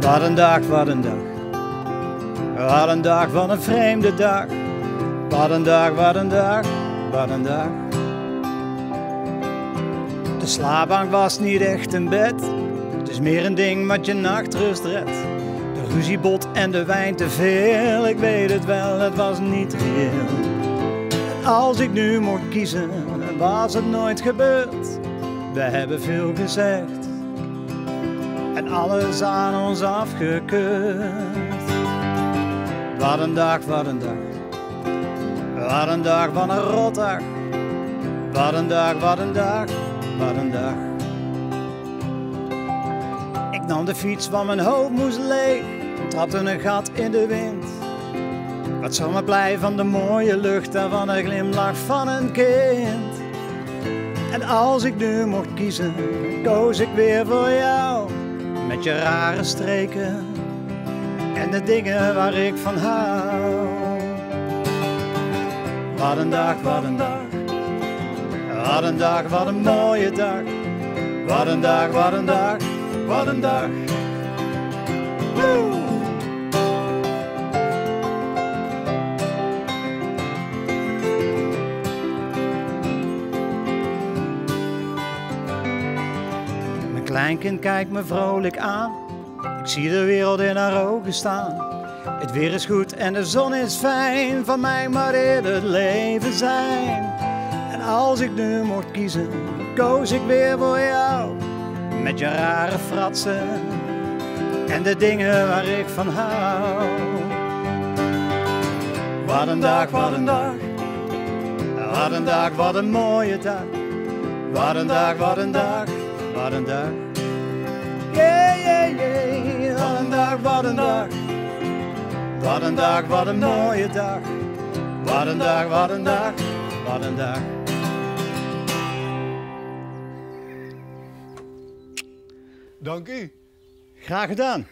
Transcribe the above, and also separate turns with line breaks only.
Wat een dag, wat een dag. Wat een dag, wat een vreemde dag. Wat een dag, wat een dag, wat een dag. De slaapbank was niet echt een bed. Het is meer een ding wat je nachtrust redt. De ruziebot en de wijn te veel. Ik weet het wel, het was niet reëel. En als ik nu mocht kiezen, was het nooit gebeurd. We hebben veel gezegd en alles aan ons afgekeurd. Wat een dag, wat een dag. Wat een dag, wat een rotdag. Wat een dag, wat een dag, wat een dag. Ik nam de fiets, want mijn hoofd moest leeg. Trapte een gat in de wind. Wat zo maar blij van de mooie lucht en van een glimlach van een kind. En als ik nu mocht kiezen, koos ik weer voor jou. Met je rare streken en de dingen waar ik van hou. Wat een dag, wat een dag. Wat een dag, wat een mooie dag. Wat een dag, wat een dag, wat een dag. Woe! Mijn kleinkind kijkt me vrolijk aan. Ik zie de wereld in haar ogen staan. Het weer is goed en de zon is fijn. Van mij maar dit het leven zijn. En als ik nu mocht kiezen, koos ik weer voor jou. Met je rare fratsen en de dingen waar ik van hou. Wat een dag, wat een dag. Wat een dag, wat een mooie dag. Wat een dag, wat een dag, wat een dag. Yeah, yeah, yeah. Wat een dag, wat een dag. Wat een dag, wat een mooie dag. Wat een dag, wat een dag, wat een dag.
Dank u.
Graag gedaan.